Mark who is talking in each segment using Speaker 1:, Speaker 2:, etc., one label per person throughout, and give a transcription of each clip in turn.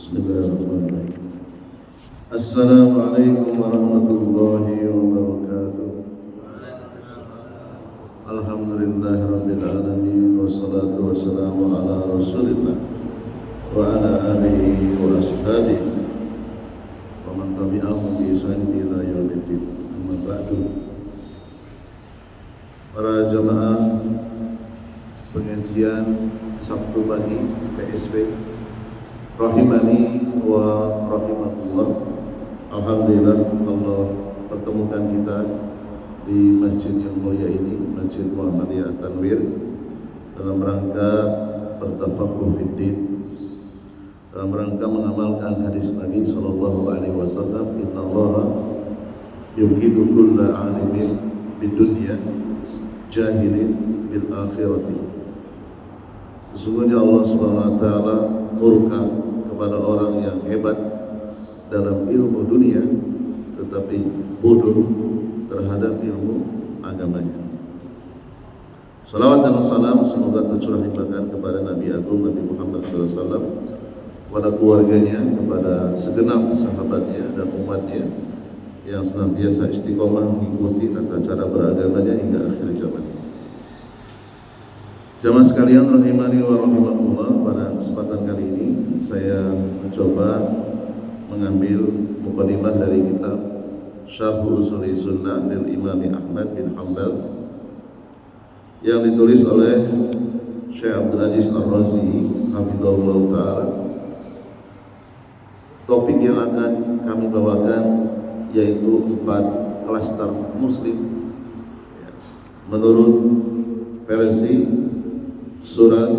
Speaker 1: Bismillahirrahmanirrahim. Assalamualaikum warahmatullahi wabarakatuh. Alhamdulillahirabbil alamin wassalatu wassalamu ala Rasulillah wa ala alihi wa ashabihi wa man tabi'ahum bi ihsanin ila yaumiddin. Amma ba'du. Para jamaah pengajian Sabtu pagi PSP rahimani wa rahimakumullah. Alhamdulillah Allah pertemukan kita di masjid yang mulia ini, Masjid Muhammadiyah Tanwir, dalam rangka bertafaqquh fiddin, dalam rangka mengamalkan hadis Nabi sallallahu alaihi wasallam, innallaha yubghidu kulla alimin bidunya jahilin bil akhirati. Sesungguhnya Allah Subhanahu wa taala murka kepada orang yang hebat dalam ilmu dunia tetapi bodoh terhadap ilmu agamanya. Salawat dan salam semoga tercurah limpahkan kepada Nabi Agung Nabi Muhammad SAW, kepada keluarganya, kepada segenap sahabatnya dan umatnya yang senantiasa istiqomah mengikuti tata cara beragamanya hingga akhir zaman. Jamaah sekalian rahimani wa rahimakumullah, pada kesempatan kali ini saya mencoba mengambil mukadimah dari kitab Syarh Usuli Sunnah lil Imam Ahmad bin Hanbal yang ditulis oleh Syekh Abdul Aziz Ar-Razi hafizahullah taala. Topik yang akan kami bawakan yaitu 4 klaster muslim menurut versi surat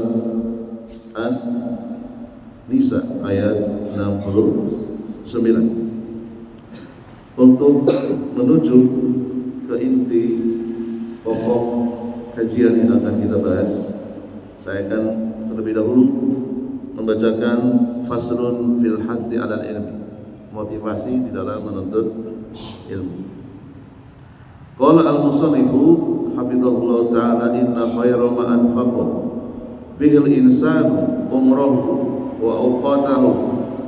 Speaker 1: An-Nisa ayat 69. Untuk menuju ke inti pokok kajian yang akan kita bahas, saya akan terlebih dahulu membacakan faslun fil hassi 'alal ilmi, motivasi di dalam menuntut ilmu. Qala al-musannifu hafizahullah ta'ala, inna khayra ma anfaqa fihi al-insanu umrahu wa awqatahu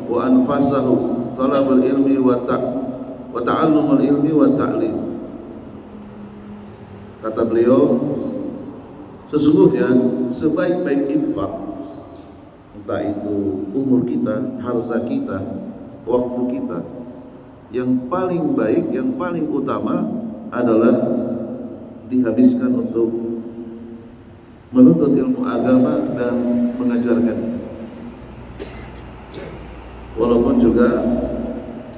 Speaker 1: wa anfasahu talabul ilmi wa ta'allumul ilmi wa ta'lim. Kata beliau, sesungguhnya sebaik-baik infak, entah itu umur kita, harta kita, waktu kita, yang paling baik, yang paling utama adalah dihabiskan untuk menuntut ilmu agama dan mengajarkannya. Walaupun juga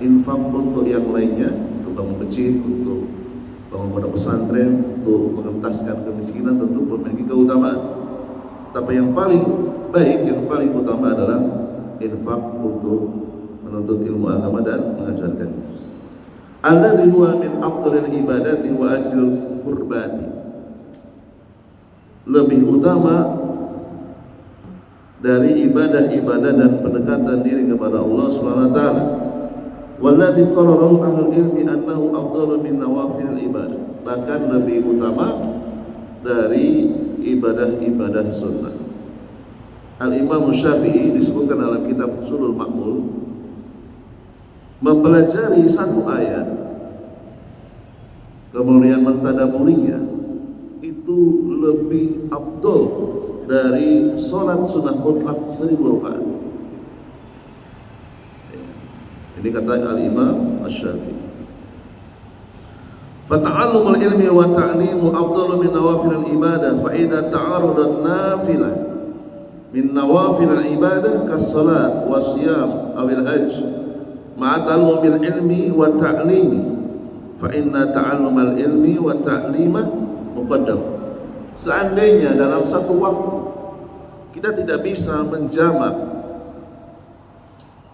Speaker 1: infak untuk yang lainnya, untuk bangun masjid, untuk bangun pondok pesantren, untuk mengentaskan kemiskinan tentu memiliki keutamaan. Tapi yang paling baik, yang paling utama adalah infak untuk menuntut ilmu agama dan mengajarkannya. Alladzi huwa min afdhalil ibadati wa ajril qurbati, lebih utama dari ibadah-ibadah dan pendekatan diri kepada Allah Subhanahu wa taala. Walladzi qararahu ahlul ilmi annahu afdalu min nawafilil ibadah, bahkan lebih utama dari ibadah-ibadah sunnah. Al-Imam Syafi'i disebutkan dalam kitab Ushulul Ma'mul, mempelajari satu ayat kemudian mentadaburinya itu lebih afdal dari sholat sunnah mutlak 1000 rakaat. Ini kata Al-Imam Asy-Syafi'i. Fata'allumul ilmi wa ta'limu afdalu min nawafilil ibadah, fa idza ta'arudat nafilah min nawafilil ibadah kas-salat was-siyam awil hajj ma'a ta'allumil ilmi wa ta'limi, fa inna ta'allumal ilmi wa ta'limah muqaddam. Seandainya dalam satu waktu kita tidak bisa menjamak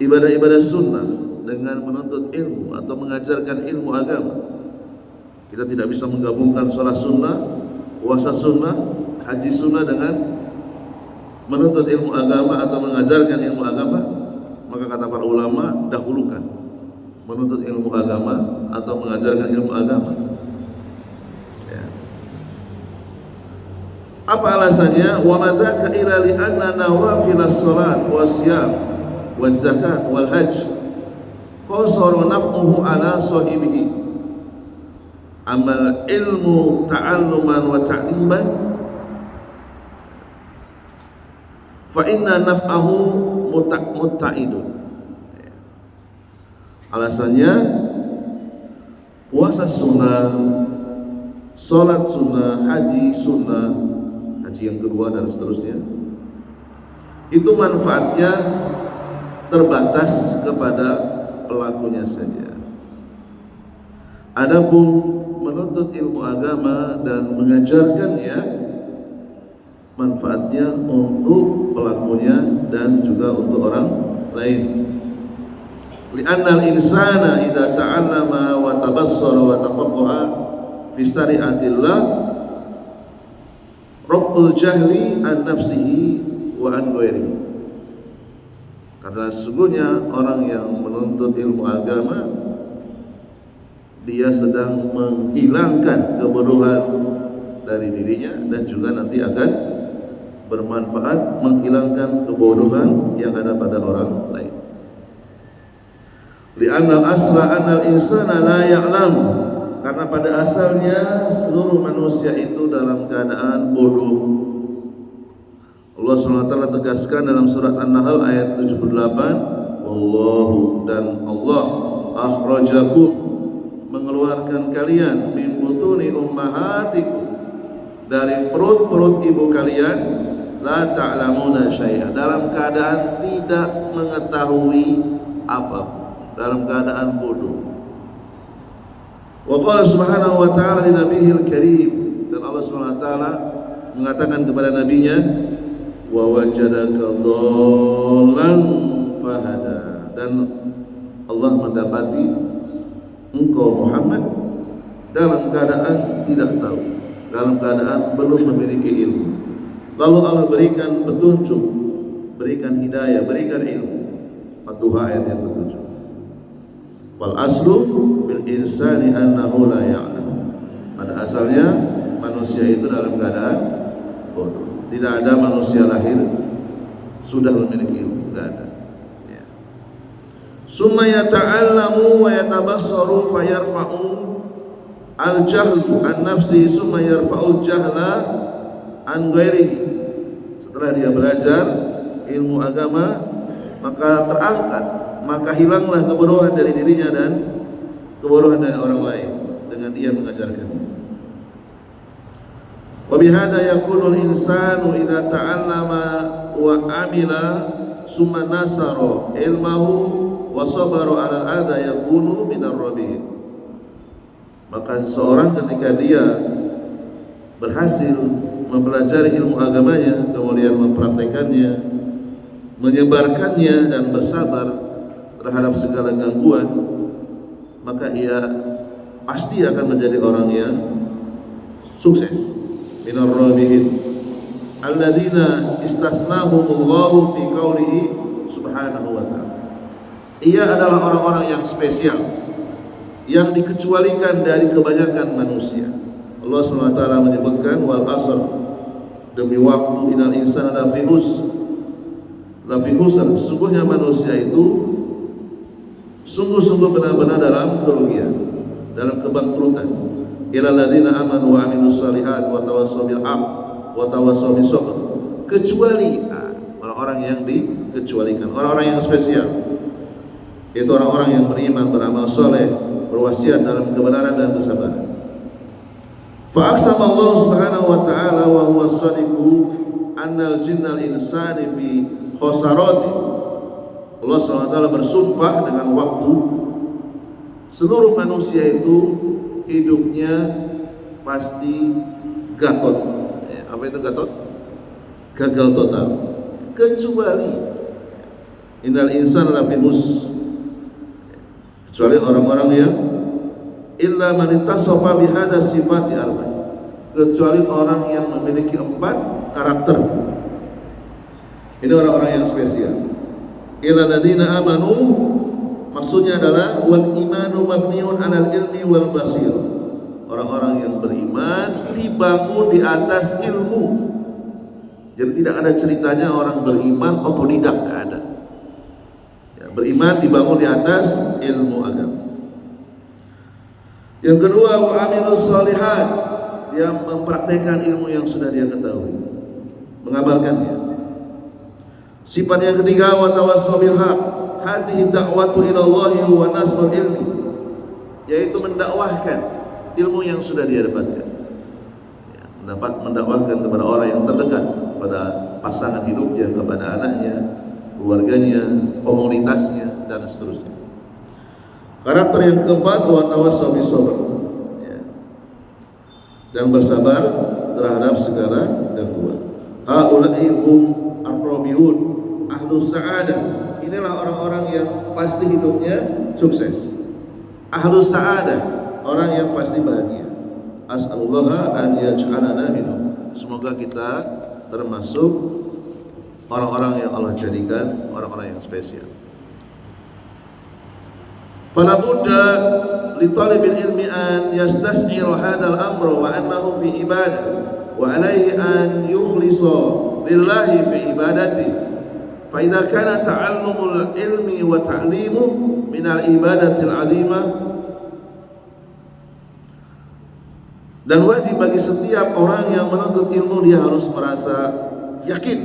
Speaker 1: ibadah-ibadah sunnah dengan menuntut ilmu atau mengajarkan ilmu agama, kita tidak bisa menggabungkan sholat sunnah, puasa sunnah, haji sunnah dengan menuntut ilmu agama atau mengajarkan ilmu agama, maka kata para ulama, dahulukan menuntut ilmu agama atau mengajarkan ilmu agama. Ya. Apa alasannya? Wa madzaka ila li anna nawafilas salat wasyam waz zakat wal hajj qasara naf'uhu ala sahibihi. Amal ilmu ta'alluman wa ta'liman fa inna naf'ahu mutta'idun. Alasannya puasa sunnah, sholat sunnah, haji sunnah, haji yang kedua dan seterusnya, itu manfaatnya terbatas kepada pelakunya saja. Adapun menuntut ilmu agama dan mengajarkannya, manfaatnya untuk pelakunya dan juga untuk orang lain. Li'anna al-insana idza ta'allama wa tabassara wa tafaqqaha fi syari'atillah raf'ul jahli an nafsihi wa an ghairihi. Karena sesungguhnya orang yang menuntut ilmu agama, dia sedang menghilangkan kebodohan dari dirinya dan juga nanti akan bermanfaat menghilangkan kebodohan yang ada pada orang lain. Li'anna al-asla anna al-insana la ya'lam, karena pada asalnya seluruh manusia itu dalam keadaan bodoh. Allah SWT tegaskan dalam surat An-Nahl ayat 78, wallahu, dan Allah akhrajakum, mengeluarkan kalian, min butuni ummahatikum, dari perut-perut ibu kalian, la ta'lamuna syai'a, dalam keadaan tidak mengetahui apapun, dalam keadaan bodoh. Wa qala subhanahu wa ta'ala li nabiyil karim, dan Allah Subhanahu wa ta'ala mengatakan kepada nabinya, wa wajadaka dhallan fahada, dan Allah mendapati engkau Muhammad dalam keadaan tidak tahu, dalam keadaan belum memiliki ilmu, lalu Allah berikan petunjuk, berikan hidayah, berikan ilmu. Fatuha ayat yang ke-7. Wal aslu fil insani annahu la ya'lam. Pada asalnya manusia itu dalam keadaan bodoh. Tidak ada manusia lahir sudah memiliki ilmu, tidak ada. Ya. Summa yata'allamu wa yatabassaru fayarfa'u al-jahlu an nafsi summa yarfa'u jahla an ghairihi. Setelah dia belajar ilmu agama, maka terangkat, maka hilanglah kebodohan dari dirinya dan kebodohan dari orang lain dengan ia mengajarkannya. Wa bihadza yakunu al-insanu idza ta'allama wa amila summa nasara ilmahu wa sabara 'ala al-adha yakunu minar rabihin. Maka seseorang ketika dia berhasil mempelajari ilmu agamanya, kemudian mempraktekannya, menyebarkannya dan bersabar terhadap segala gangguan, maka ia pasti akan menjadi orang yang sukses. Minar rabihin alladzina istasnahumullahu fi qaulihi subhanahu wa ta'ala. Ia adalah orang-orang yang spesial, yang dikecualikan dari kebanyakan manusia. Allah SWT menyebutkan wal asr, demi waktu, innal insana lafi khusr, sesungguhnya manusia itu sungguh-sungguh benar-benar dalam kerugian, dalam kebangkrutan. Ilal ladzina amanu wa amilus shalihat wa tawassaw bil haqq wa tawassaw bis sabr, kecuali orang-orang yang dikecualikan, orang-orang yang spesial, yaitu orang-orang yang beriman, beramal soleh, berwasiat dalam kebenaran dan kesabaran. Fa aqsama Allah Subhanahu wa ta'ala wa huwa as-sadiqu annal jinnal insani fi khosarati. Allah SWT bersumpah dengan waktu, seluruh manusia itu hidupnya pasti gatot. Apa itu gatot? Gagal total. Kecuali innal insana lafi khusr, kecuali orang-orang yang illa man ittasafa bihadza sifati arba', kecuali orang yang memiliki 4 karakter. Ini orang-orang yang spesial. Illa ladzina amanu, maksudnya adalah wal imanu mabniun 'alal ilmi wal basir. Orang-orang yang beriman dibangun di atas ilmu. Jadi tidak ada ceritanya orang beriman otodidak, tidak ada. Beriman dibangun di atas ilmu agama. Yang kedua, wa amilus sholihat, dia mempraktekkan ilmu yang sudah dia ketahui, mengamalkannya. Sifat yang ketiga, wa tawassaw bil haq, hadhihi da'watu ila Allah wa nasrul ilmi, yaitu mendakwahkan ilmu yang sudah dia dapatkan. Mendakwahkan kepada orang yang terdekat, kepada pasangan hidupnya, kepada anaknya, keluarganya, komunitasnya, dan seterusnya. Karakter yang keempat, wa tawassaw bis sabr, dan bersabar terhadap segala gangguan. Haula'i hum ar-rabihun ahlus sa'adah. Inilah orang-orang yang pasti hidupnya sukses. Ahlus sa'adah, orang yang pasti bahagia. As'alullah an yaj'alana minhum. Semoga kita termasuk orang-orang yang Allah jadikan orang-orang yang spesial. Fala budda li talibil ilmi an yastas'ir hadzal amr wa annahu fi ibadah wa alayhi an yukhlisa lillahi fi ibadati. Fa idza kana ta'allumul ilmi wa ta'limuhu min al-ibadatil 'azimah, dan wajib bagi setiap orang yang menuntut ilmu, dia harus merasa yakin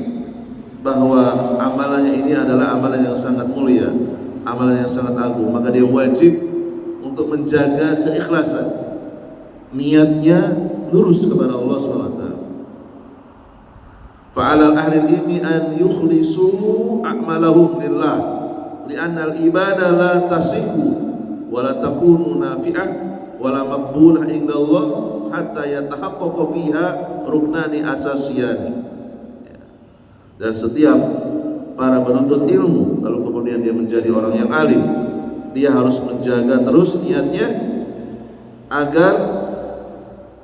Speaker 1: bahwa amalannya ini adalah amalan yang sangat mulia, amalan yang sangat agung. Maka dia wajib untuk menjaga keikhlasan, niatnya lurus kepada Allah SWT. Fa'alal ahli ilmi an yukhlisu a'malahum lillah, li'anna al-ibadah la tasihhu wa la takunu nafi'ah wa la maqbulah inda Allah hatta yatahaqqaqa fiha ruknani asasiyani. Dan setiap para penuntut ilmu, kalau kemudian dia menjadi orang yang alim, dia harus menjaga terus niatnya agar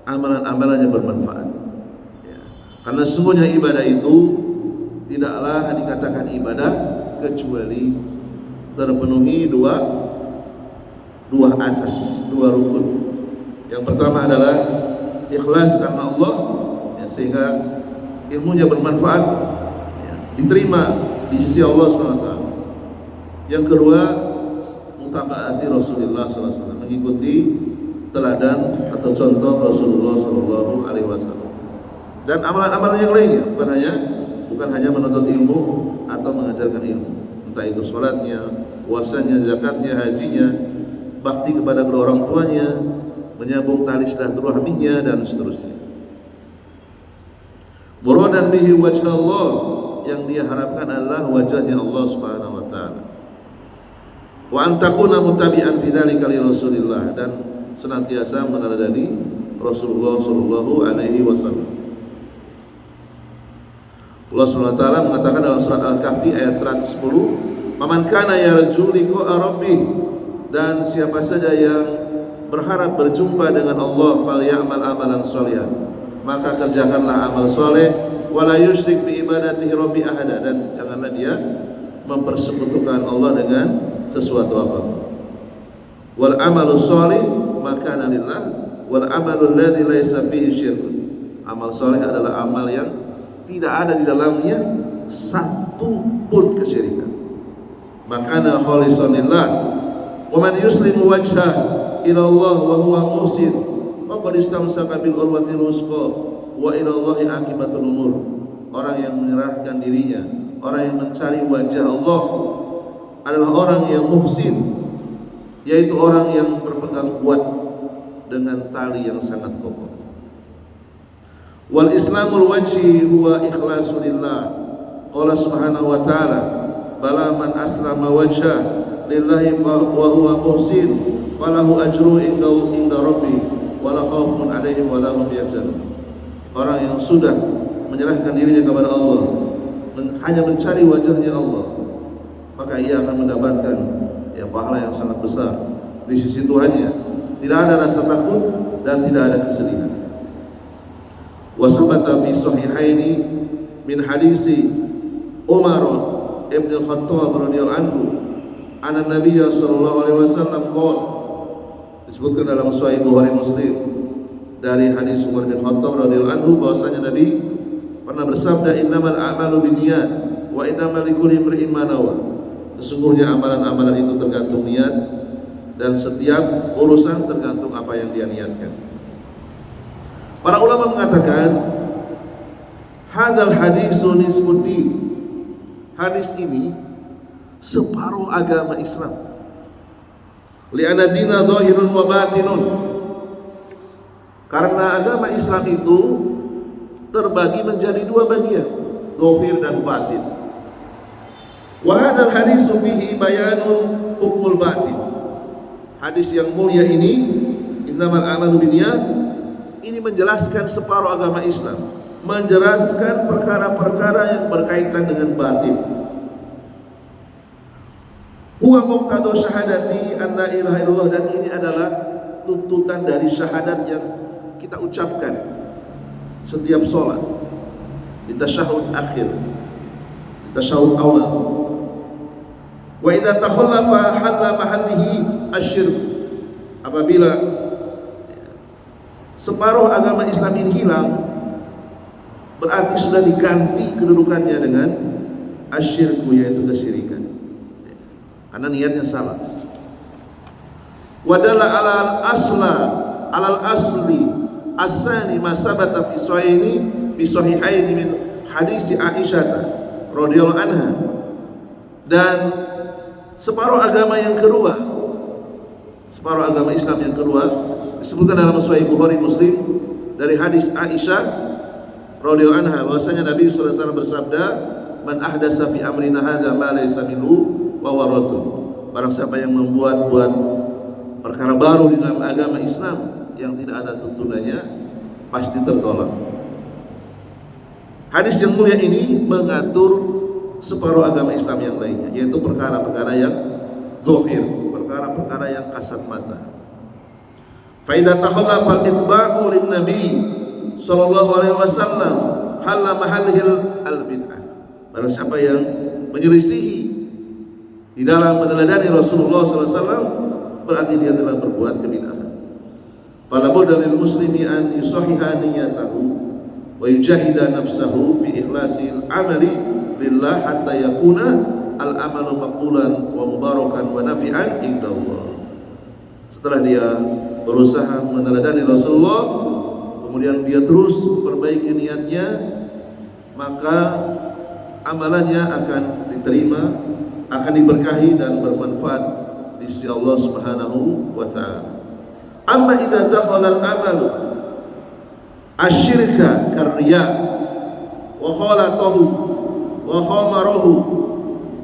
Speaker 1: amalan-amalannya bermanfaat. Karena sesungguhnya ibadah itu tidaklah dikatakan ibadah kecuali terpenuhi dua asas, dua rukun. Yang pertama adalah ikhlas karena Allah, sehingga ilmunya bermanfaat, diterima di sisi Allah SWT. Yang kedua, mutabaati Rasulullah SAW, mengikuti teladan atau contoh Rasulullah SAW. Dan amalan-amalan yang lainnya, bukan hanya menuntut ilmu atau mengajarkan ilmu, entah itu sholatnya, puasanya, zakatnya, hajinya, bakti kepada kedua orang tuanya, menyambung tali silaturahminya, dan seterusnya. Muradan bihi wajh Allah, yang dia harapkan adalah wajahnya Allah Subhanahu wa taala. Wa an takuna muttabi'an fi dzalika li Rasulillah, dan senantiasa meneladani Rasulullah sallallahu alaihi wasallam. Allah Subhanahu wa taala mengatakan dalam surat Al-Kahfi ayat 110, "Faman kana yarju liqa'a rabbih," dan siapa saja yang berharap berjumpa dengan Allah, falyamal amalan sholihan, maka kerjakanlah amal soleh, wala yusyrik bi ibadatihi rabbi ahada, dan janganlah dia mempersekutukan Allah dengan sesuatu apapun. Wal amalu sholih makana lillah wal amalu alladzi laisa fihi syirkun. Amal soleh adalah amal yang tidak ada di dalamnya satu pun kesyirikan. Makana khalisan lillah. Wa man yuslimu wajhah ila Allah wa huwa muhsin faqad istamsaka bil urwatil wusqa wa ila Allahi aqibatul umur. Orang yang menyerahkan dirinya, orang yang mencari wajah Allah adalah orang yang muhsin, yaitu orang yang berpegang kuat dengan tali yang sangat kokoh. Wal islamul wajhi huwa ikhlasu lillah. Qala subhanahu wa ta'ala, bala man aslama wajhah lillahi fa huwa muhsin falahu ajru inda rabbi wala khaufun alaihim wala hum yahzanun. Orang yang sudah menyerahkan dirinya kepada Allah, hanya mencari wajahnya Allah, maka ia akan mendapatkan pahala yang sangat besar di sisi Tuhannya. Tidak ada rasa takut dan tidak ada kesedihan. Wa sabata fi sahihaini min hadisi Umar ibn al-Khattab radhiyallahu anhu anna Nabiy sallallahu alaihi wasallam qala, disebutkan dalam Sahih Bukhari Muslim dari hadis Umar bin Khattab radhiyallahu anhu bahwasanya Nabi pernah bersabda, innamal a'malu binniyat wa innamal likulli imri'in ma nawa. Sesungguhnya amalan-amalan itu tergantung niat, dan setiap urusan tergantung apa yang dia niatkan. Para ulama mengatakan hadal hadisun nisfuddin. Hadis ini separuh agama Islam. Li'anna dina zahirun wa batinun. Karena agama Islam itu terbagi menjadi dua bagian, zahir dan batin. Wa hadzal hadisu fihi bayanun hukmul batin. Hadis yang mulia ini, innamal a'malu binniyat, ini menjelaskan separuh agama Islam, menjelaskan perkara-perkara yang berkaitan dengan batin. Huwa muqtadu syahadati an la ilaha illallah, dan ini adalah tuntutan dari syahadat yang kita ucapkan setiap sholat, di tasyahud akhir, di tasyahud awal. Wa idza takhallafa halla mahallihi asyirk. Apabila separuh agama Islam ini hilang, berarti sudah diganti kedudukannya dengan asyirku, yaitu kesyirikan, karena niatnya salah. Wadalla alal asli asani ma sabata fi sahihaini min hadis Aisyah radhiyallahu anha. Dan separuh agama yang kedua, separuh agama Islam yang kedua disebutkan dalam Sahih Bukhari Muslim dari hadis Aisyah radhiyallahu anha, bahwasanya Nabi sallallahu alaihi wasallam bersabda, "Man ahdasa fi amrina hadza ma laysa minhu wa waradun." Barang siapa yang membuat perkara baru di dalam agama Islam yang tidak ada tuntunannya, pasti tertolak. Hadis yang mulia ini mengatur separuh agama Islam yang lainnya, yaitu perkara-perkara yang zahir, perkara-perkara yang kasat mata. Fa idza takhallafa al-itba'u lin-nabi sallallahu alaihi wasallam halla mahallil al-bid'ah. Barang siapa yang menyelisihi di dalam meneladani Rasulullah sallallahu alaihi wasallam, berarti dia telah berbuat kebid'ahan. Fala budda lil muslimi an yusahhiha niyyatahu wa yujahida nafsahu fi ikhlasil amali lillah hatta yakuna al-amalu maqbulan wa mubarakan wa nafi'an indallah. Setelah dia berusaha meneladani Rasulullah, kemudian dia terus memperbaiki niatnya, maka amalannya akan diterima, akan diberkahi dan bermanfaat di sisi Allah Subhanahu wa taala. Amma idza dakhala al-amalu asyirka karriya wa khalatahu wa khamarahu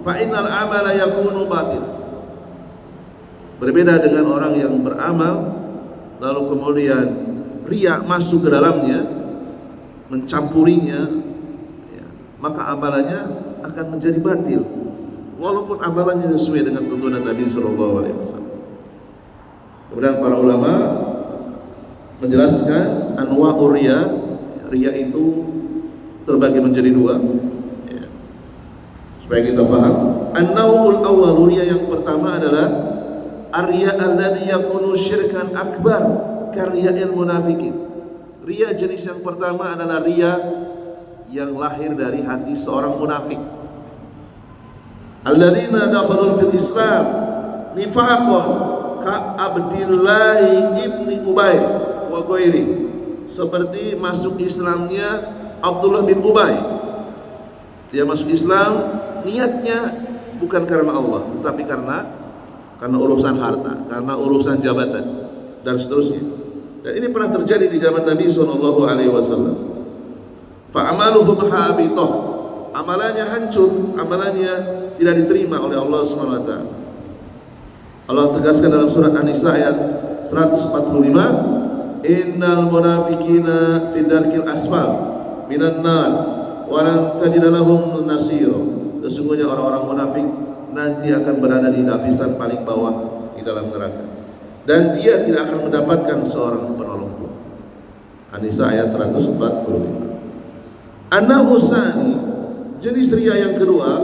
Speaker 1: fa innal amala yakunu batil. Berbeda dengan orang yang beramal lalu kemudian riya masuk ke dalamnya, mencampurinya, ya, maka amalannya akan menjadi batil, walaupun amalannya sesuai dengan tuntunan Nabi sallallahu alaihi wasallam. Kemudian para ulama menjelaskan anwa'ur riya. Riya itu terbagi menjadi dua, ya, supaya kita paham. An-naw'ul awwal, riya yang pertama adalah ar-riya alladhi yakunu syirkan akbar karya'il munafiqin. Riya jenis yang pertama adalah riya yang lahir dari hati seorang munafik. Alladzina dakhalul fil Islam nifaqan ka Abdillah ibni Ubay wa ghairi, seperti masuk Islamnya Abdullah bin Ubay. Dia masuk Islam niatnya bukan karena Allah, tetapi karena urusan harta, karena urusan jabatan dan seterusnya. Dan ini pernah terjadi di zaman Nabi sallallahu alaihi wasallam. Fa amaluhum habithah, amalannya hancur, amalannya tidak diterima oleh Allah Subhanahu wa taala. Allah tegaskan dalam surat An-Nisa ayat 145, innal munafiqina fi darkil asfal minan nar wa lan tajid lahum nasira. Sesungguhnya orang-orang munafik nanti akan berada di lapisan paling bawah di dalam neraka, dan dia tidak akan mendapatkan seorang penolong pun. An-Nisa ayat 145. An-naw'usani, jenis riya yang kedua,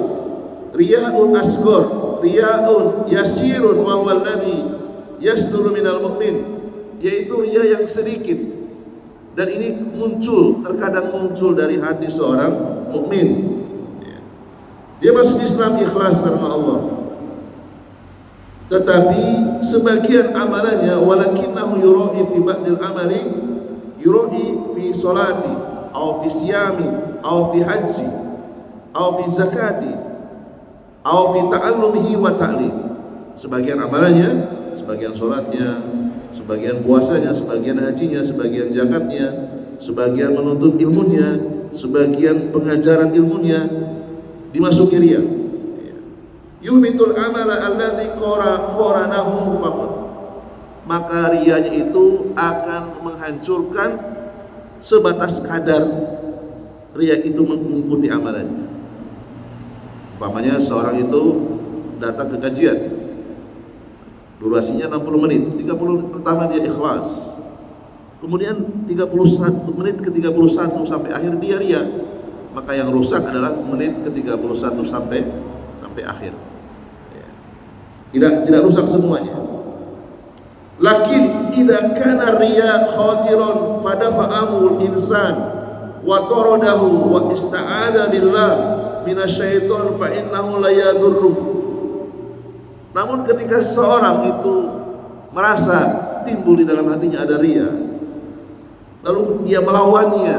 Speaker 1: riya'un asghar, riya'un yasirun wa huwa alladhi yasduru minal mu'min, yaitu riya yang sedikit, dan ini terkadang muncul dari hati seorang mukmin. Dia masuk Islam ikhlas karena Allah, tetapi sebagian amalannya walakinahu yura'i fi ba'dil amali, yura'i fi salati aw fi siyami aw fi haji aw fi zakati aw fi ta'allumihi wa ta'limi. Sebagian amalannya, sebagian salatnya, sebagian puasanya, sebagian hajinya, sebagian zakatnya, sebagian menuntut ilmunya, sebagian pengajaran ilmunya dimasuki riya. Yuhbitul amala alladzi qaranahu faqat. Maka riyanya itu akan menghancurkan sebatas kadar riya itu mengikuti amalannya. Umpamanya seorang itu datang ke kajian, durasinya 60 menit, 30 pertama dia ikhlas, kemudian 31 menit ke 31 sampai akhir dia riya, maka yang rusak adalah menit ke 31 sampai akhir. Tidak rusak semuanya. Lakin idza kana riya khatiran fadafa'ahu al-insan wa taradahu wa ista'ada billah minasyaiton fa innahu la yadurru. Namun ketika seorang itu merasa timbul di dalam hatinya ada riya, lalu dia melawannya,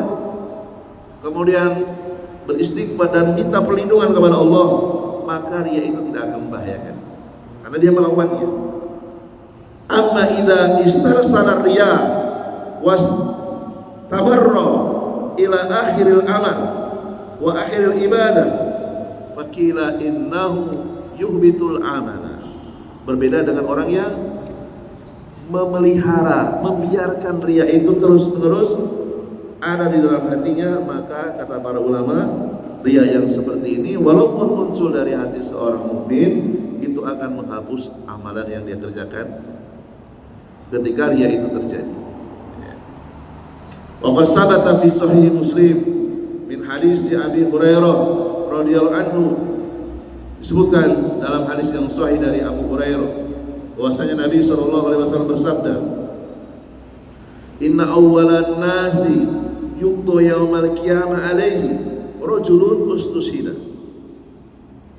Speaker 1: kemudian beristighfar dan minta perlindungan kepada Allah, maka riya itu tidak akan membahayakan karena dia melawannya. Amma idza istarsala riya was tabarra ila akhiril amal wa akhiril ibadah fakila innahu yuhbitul amala. Berbeda dengan orang yang memelihara, membiarkan riya itu terus-menerus ada di dalam hatinya, maka kata para ulama, riya yang seperti ini walaupun muncul dari hati seorang mukmin, itu akan menghapus amalan yang dia kerjakan ketika riya itu terjadi. Wa qad sabata fi sahih Muslim min hadis Abi Hurairah radhiyallahu anhu, disebutkan dalam hadis yang sahih dari Abu Hurairah bahwasanya Nabi SAW bersabda, inna awwalan nasi yuqda yaumal qiyamah alaihi rajulun ustushida.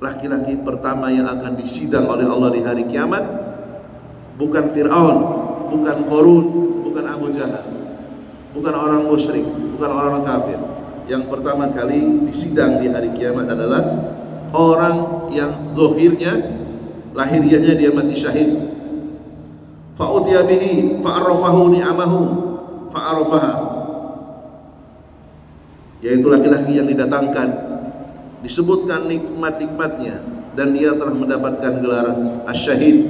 Speaker 1: Laki-laki pertama yang akan disidang oleh Allah di hari kiamat bukan Fir'aun, bukan Qarun, bukan Abu Jahal, bukan orang musyrik, bukan orang kafir. Yang pertama kali disidang di hari kiamat adalah orang yang zahirnya, lahiriahnya dia mati syahid. Fa'utiya bihi fa'arafahu ni'amahu fa'arafaha, yaitu laki-laki yang didatangkan, disebutkan nikmat-nikmatnya, dan dia telah mendapatkan gelar asyahid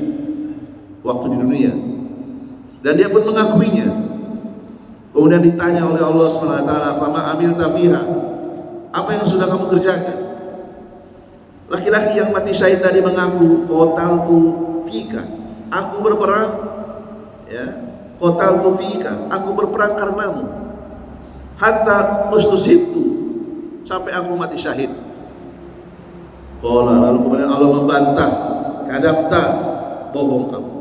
Speaker 1: waktu di dunia, dan dia pun mengakuinya. Kemudian ditanya oleh Allah SWT, "Fama amilta fiha?" Apa yang sudah kamu kerjakan? Laki-laki yang mati syahid tadi mengaku, qataltu fika, aku berperang, ya, qataltu fika, aku berperang karenamu, hatta ustushidtu, sampai aku mati syahid. Qala, lalu kemudian Allah membantah, kadabta, bohong kamu.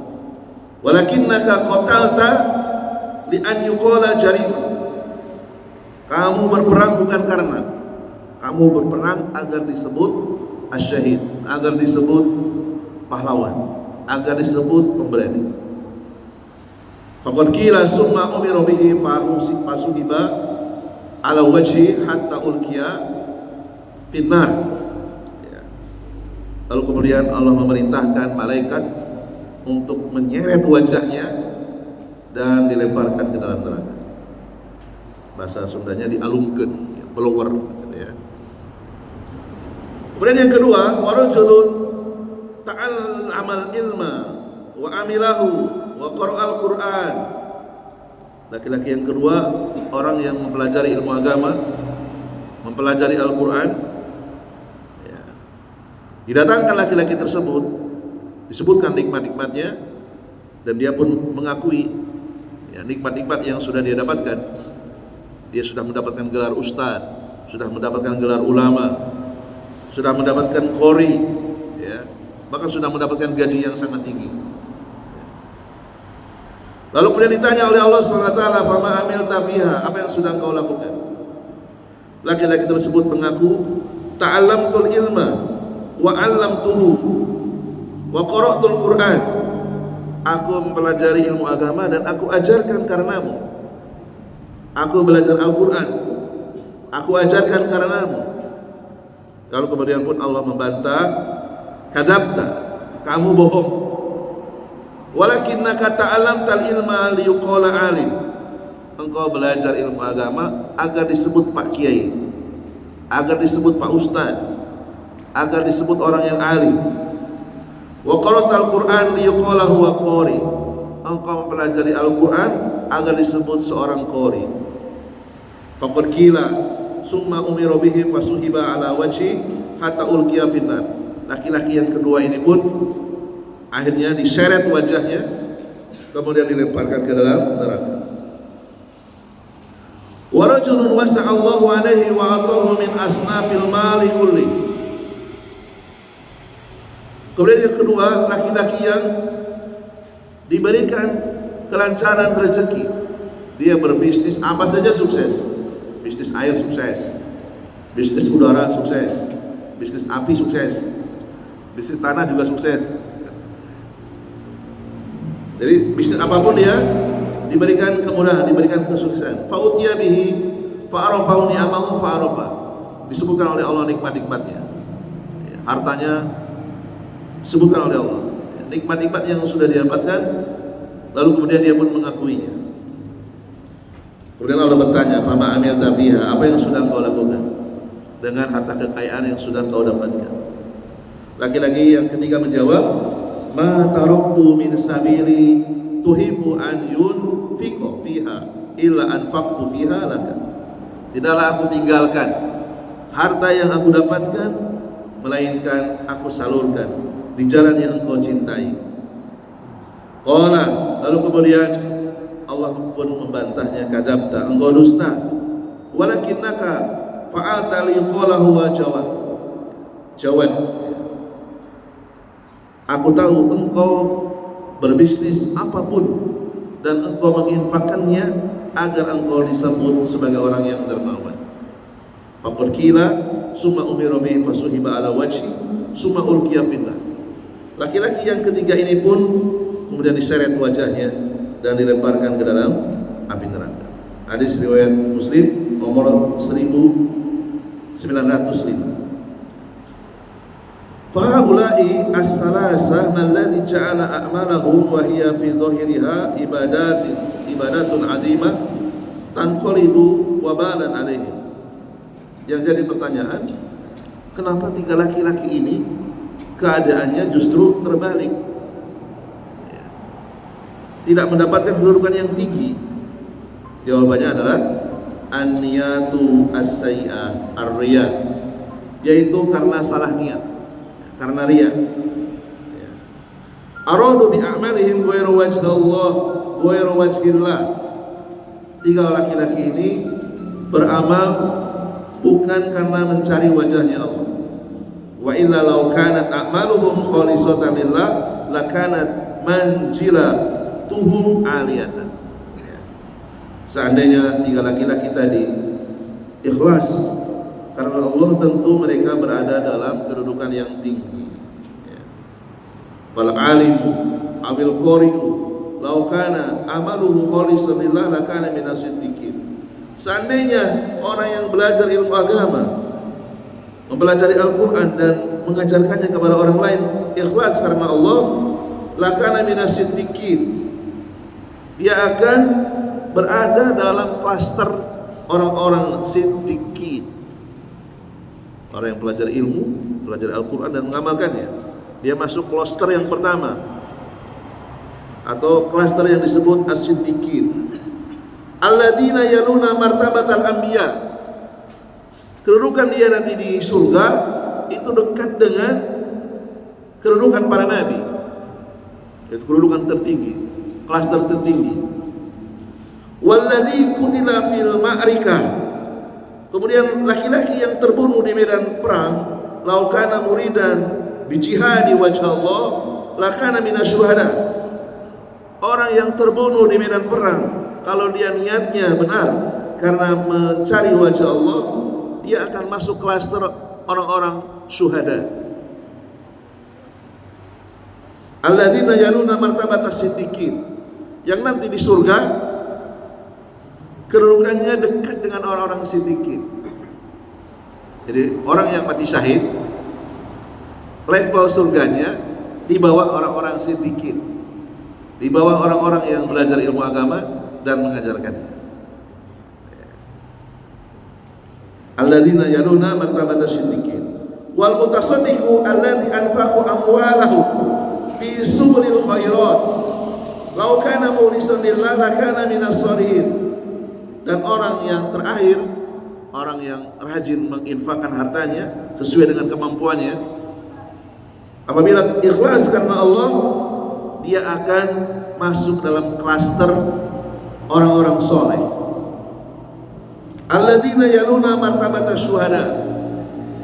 Speaker 1: Walakinnaka qatalta li an yuqala jarim. Kamu berperang bukan karena, kamu berperang agar disebut asyahid, agar disebut pahlawan, agar disebut pemberani. Faqad qila summa umira bihi fasuhiba ala wajhi hatta ulqiya finnar. Lalu kemudian Allah memerintahkan malaikat untuk menyeret wajahnya dan dilemparkan ke dalam neraka. Bahasa Sundanya dialungkeun, blower gitu ya. Kemudian yang kedua, warajulun ta'allamal ilma wa amilahu wa qara'al Qur'an. Laki-laki yang kedua, orang yang mempelajari ilmu agama, mempelajari Al-Qur'an. Ya. Didatangkan laki-laki tersebut, disebutkan nikmat-nikmatnya, dan dia pun mengakui ya, nikmat-nikmat yang sudah dia dapatkan. Dia sudah mendapatkan gelar ustaz, sudah mendapatkan gelar ulama, sudah mendapatkan qori, ya, bahkan sudah mendapatkan gaji yang sangat tinggi. Lalu kemudian ditanya oleh Allah SWT, "Fama amilta fiha?" Apa yang sudah engkau lakukan? Laki-laki tersebut mengaku, "Ta'allamtul ilma wa 'allamtuhu." Wa qara'tul Qur'an, aku mempelajari ilmu agama dan aku ajarkan karenamu. Aku belajar Al-Quran, aku ajarkan karenamu. Lalu kemudian pun Allah membantah, kadzabta, kamu bohong. Walakinnaka ta'allamtal ilma liyuqala alim, engkau belajar ilmu agama agar disebut Pak Kiai, agar disebut Pak Ustad, agar disebut orang yang alim. Wa qara'tal Qur'an liyuqala huwa qari, engkau mempelajari Al-Quran agar disebut seorang qari. Faqad qila summa umira bihi fasuhiba ala wajhi hatta ulqiya finnar. Laki-laki yang kedua ini pun akhirnya diseret wajahnya, kemudian dilemparkan ke dalam neraka. Wa rajulun wasa'allahu alaihi wa atahu min asnafil mali kulli. Kemudian yang kedua, laki-laki yang diberikan kelancaran rezeki, dia berbisnis apa saja sukses. Bisnis air sukses, bisnis udara sukses, bisnis api sukses, bisnis tanah juga sukses. Jadi bisnis apapun dia diberikan kemudahan, diberikan kesuksesan. Fa'utiya bihi fa'arafahu ni'amahu fa'arafa, disebutkan oleh Allah nikmat-nikmatnya, hartanya disebutkan oleh Allah, nikmat-nikmat yang sudah didapatkan, lalu kemudian dia pun mengakuinya. Kemudian Allah bertanya, "Fama amilta fiha?" Apa yang sudah kau lakukan dengan harta kekayaan yang sudah kau dapatkan? Laki-laki yang ketiga menjawab, "Ma taraktu min sabili tuhibbu an yunfiqa fiha illa anfaqtu fiha laka." Tidaklah aku tinggalkan harta yang aku dapatkan, melainkan aku salurkan di jalan yang engkau cintai. Qala, lalu kemudian Allah pun membantahnya, kadzabta, engkau dusta. Walakinnaka fa'alta liqala huwa jawad. Aku tahu engkau berbisnis apapun dan engkau menginfakkannya agar engkau disebut sebagai orang yang dermawan. Faqad qila summa umira bihi fasuhiba ala wajhi summa ulqiya finnar. Laki-laki yang ketiga ini pun kemudian diseret wajahnya dan dilemparkan ke dalam api neraka. Hadis riwayat Muslim nomor 1905. Fahaulai as-salasah alladhi ja'ala a'malahum wa hiya fi dhahiriha ibadatun 'azimah tanqalibu wabalan 'alaihim. Yang jadi pertanyaan, kenapa tiga laki-laki ini keadaannya justru terbalik? Tidak mendapatkan kedudukan yang tinggi. Jawabannya adalah an-niyatu as-sayyi'ah ar-riya, yaitu karena salah niat, karena riya. Aradu bi a'malihim ghairu wajhillah, ghairu wajhillah. Tiga laki-laki ini beramal bukan karena mencari wajahnya Allah. Wa illa law kanat a'maluhum khalisatan lillah lakanat manjila tuhum aliyatan. Seandainya tiga laki-laki tadi ikhlas karena Allah, tentu mereka berada dalam kedudukan yang tinggi. Fal alimu awil qari'u law kana amaluhu khalisan lillah lakana minas siddiqin. Seandainya orang yang belajar ilmu agama, mempelajari Al-Quran dan mengajarkannya kepada orang lain ikhlas karena Allah, lakana minas siddiqin, dia akan berada dalam klaster orang-orang siddiqin, orang yang belajar ilmu, belajar Al-Quran dan mengamalkannya. Dia masuk klaster yang pertama atau klaster yang disebut as-siddiqin. Alladzina yaluna martabatal anbiya. Kedudukan dia nanti di surga itu dekat dengan kedudukan para nabi. Itu kedudukan tertinggi, klaster tertinggi. Walladzi qutila fil ma'rikah. Kemudian laki-laki yang terbunuh di medan perang, laukana muridan bi jihadi wajh Allah lakana minasyuhada. Orang yang terbunuh di medan perang, kalau dia niatnya benar karena mencari wajah Allah, dia akan masuk klaster orang-orang syuhada. Alladzina yaluna martabatas siddiqin, yang nanti di surga kedudukannya dekat dengan orang-orang siddiqin. Jadi orang yang mati syahid level surganya di bawah orang-orang siddiqin, di bawah orang-orang yang belajar ilmu agama dan mengajarkannya. Alladzina yaluna martabatas siddiqin wal mutasaddiqu alladzi anfaqu amwalahu fi subulil khairat law kana mukhlishan lillah lakana minas sholihin. Dan orang yang terakhir, orang yang rajin menginfakkan hartanya sesuai dengan kemampuannya, apabila ikhlas karena Allah, dia akan masuk dalam klaster orang-orang soleh. Alladzina yaluna martabatas syuhada,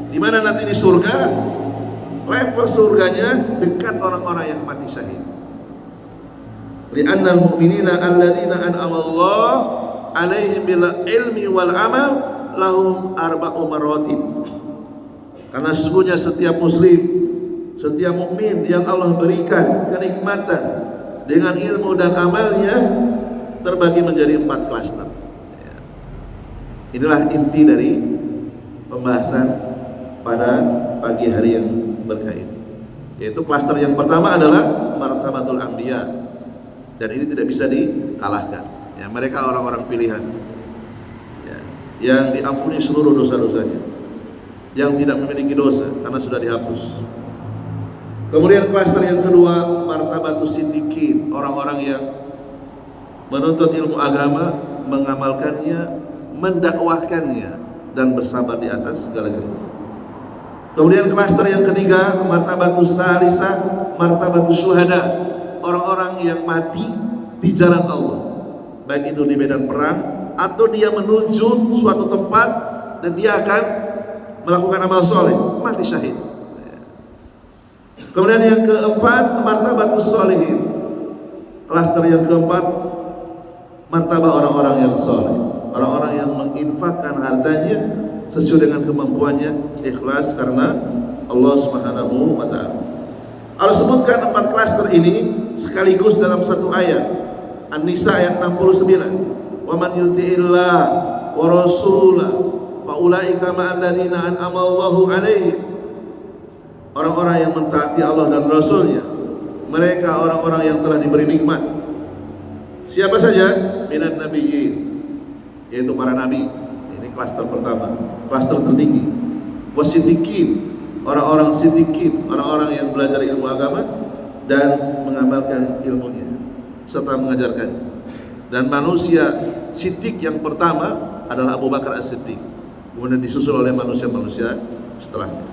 Speaker 1: di mana nanti di surga level surganya dekat orang-orang yang mati syahid. Li'annal mu'minina alladzina an'ama Allah alaihim bil ilmi wal amal lahum arba'u maratib. Karena sesungguhnya setiap muslim, setiap mukmin yang Allah berikan kenikmatan dengan ilmu dan amalnya terbagi menjadi 4 klaster. Inilah inti dari pembahasan pada pagi hari yang berkah ini. Yaitu klaster yang pertama adalah martabatul anbiya, dan ini tidak bisa dikalahkan. Ya, mereka orang-orang pilihan, ya, yang diampuni seluruh dosa-dosanya, yang tidak memiliki dosa karena sudah dihapus. Kemudian klaster yang kedua martabatus siddiqin, orang-orang yang menuntut ilmu agama, mengamalkannya, mendakwahkannya, dan bersabar di atas segala-galanya. Kemudian klaster yang ketiga martabatus salisa, martabatus syuhada, orang-orang yang mati di jalan Allah, baik itu di medan perang atau dia menuju suatu tempat dan dia akan melakukan amal soleh, mati syahid. Kemudian yang keempat martabatus sholihin, klaster yang keempat martabah orang-orang yang soleh, orang-orang yang menginfakkan hartanya sesuai dengan kemampuannya, ikhlas karena Allah Subhanahu wa ta'ala. Allah sebutkan 4 klaster ini sekaligus dalam satu ayat, An-Nisa ayat 69. Wa man yuti'illah wa rasulah fa ulaika ma'al ladzina an'ama Allahu 'alaihim. Orang-orang yang mentaati Allah dan Rasulnya, mereka orang-orang yang telah diberi nikmat. Siapa saja? Minan nabiyyin, yaitu para nabi. Ini klaster pertama, klaster tertinggi. Wasiddiqin, orang-orang siddiqin, orang-orang yang belajar ilmu agama dan mengamalkan ilmunya serta mengajarkan. Dan manusia siddiq yang pertama adalah Abu Bakar As-Siddiq, kemudian disusul oleh manusia-manusia setelahnya.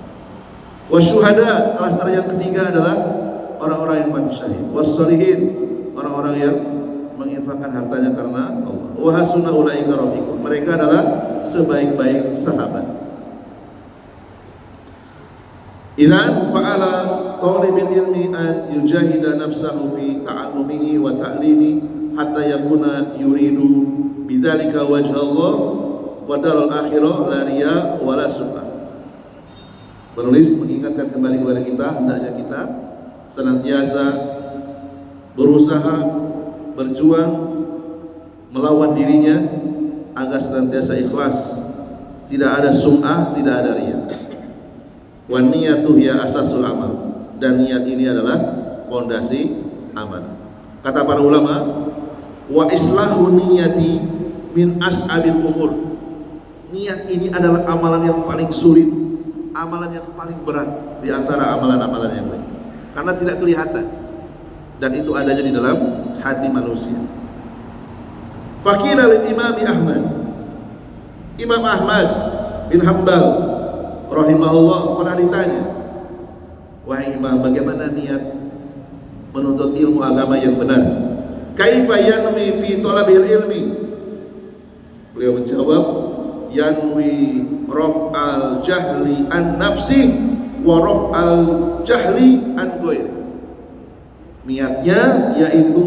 Speaker 1: Wasyuhada, klaster yang ketiga adalah orang-orang yang mati syahid. Wassolihin, orang-orang yang menginfakkan hartanya karena Allah. Wa hasuna ulaika rafiqun, mereka adalah sebaik-baik sahabat. Idzan fa'ala talibil ilmi an yujahida nafsahu fi ta'allumihi wa ta'limi hatta yakuna yuridu bidzalika wajha Allah wa daral akhirah la riya wa la sum'ah. Penulis mengingatkan kembali kepada kita, hendaknya kita senantiasa berusaha, berjuang, melawan dirinya agar senantiasa ikhlas, tidak ada sum'ah, tidak ada riya. Wa niyatu hiya asasul amal, dan niat ini adalah pondasi amal. Kata para ulama, wa islahu niyati min as'abil umur. Niat ini adalah amalan yang paling sulit, amalan yang paling berat di antara amalan-amalan yang lain, karena tidak kelihatan dan itu adanya di dalam hati manusia. Faqila lil Imam Ahmad, Imam Ahmad bin Hanbal rahimahullah pernah ditanya, wahai Imam, bagaimana niat menuntut ilmu agama yang benar? Kaifa yanwi fi talabil ilmi? Beliau menjawab, yanwi raf'al jahli an nafsi wa raf'al jahli an ghairi. Niatnya yaitu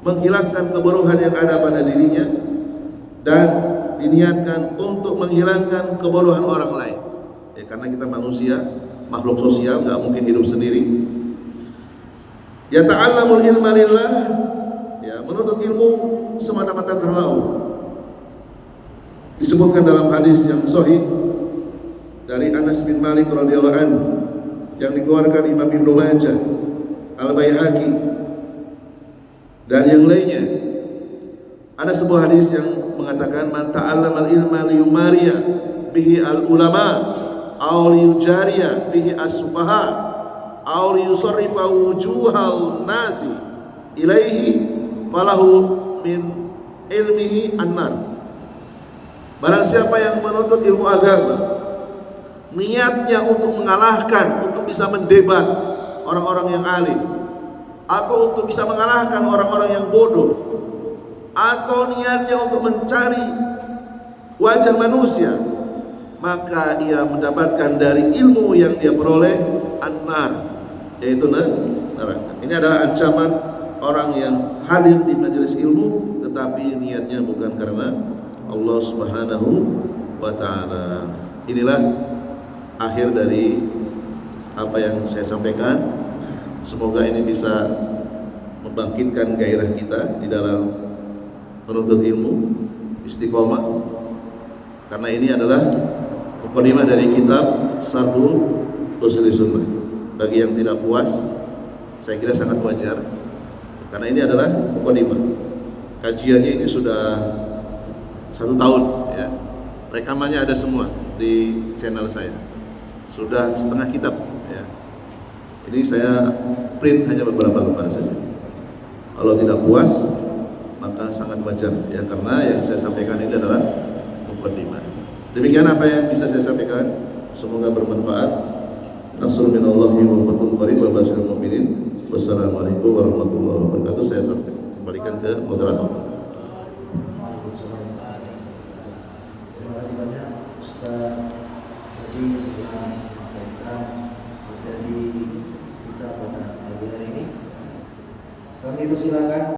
Speaker 1: menghilangkan kebodohan yang ada pada dirinya dan diniatkan untuk menghilangkan kebodohan orang lain. Ya, karena kita manusia, makhluk sosial, nggak mungkin hidup sendiri. Yata'allamul ilma lillah, ya, menuntut ilmu semata-mata karena Allah. Disebutkan dalam hadis yang sahih dari Anas bin Malik radhiyallahu anhu yang dikeluarkan Imam Ibnu Majah, Al-Baihaqi dan yang lainnya. Ada sebuah hadis yang mengatakan man ta'allamal ilma liyumariya bihi al-ulama aw liyujariya bihi as-sufaha aw liyusarrifa wujuhal nasi ilaihi falahu min ilmihi an-nar. Barang siapa yang menuntut ilmu agama niatnya untuk mengalahkan, untuk bisa mendebat orang-orang yang alim, atau untuk bisa mengalahkan orang-orang yang bodoh, atau niatnya untuk mencari wajah manusia, maka ia mendapatkan dari ilmu yang dia peroleh an-nar, yaitu neraka. Ini adalah ancaman orang yang hadir di majelis ilmu tetapi niatnya bukan karena Allah Subhanahu wa ta'ala. Inilah akhir dari apa yang saya sampaikan. Semoga ini bisa membangkitkan gairah kita di dalam menuntut ilmu, istiqomah. Karena ini adalah mukadimah dari kitab Syarhul Ushul Sunnah. Bagi yang tidak puas, saya kira sangat wajar. Karena ini adalah mukadimah. Kajiannya ini sudah 1 tahun, ya. Rekamannya ada semua di channel saya. Sudah setengah kitab, ya. Ini saya print hanya beberapa lembar saja. Kalau tidak puas, maka sangat wajar, ya, karena yang saya sampaikan ini adalah mukadimah. Demikian apa yang bisa saya sampaikan. Semoga bermanfaat. Nasrul minallahi wa fathun qarib wa basyiril mu'minin. Wassalamualaikum warahmatullahi wabarakatuh. Saya kembalikan ke moderator.
Speaker 2: Terima kasih banyak Ustaz. Jadi telah menyampaikan materi kita pada pagi hari ini. Kami persilakan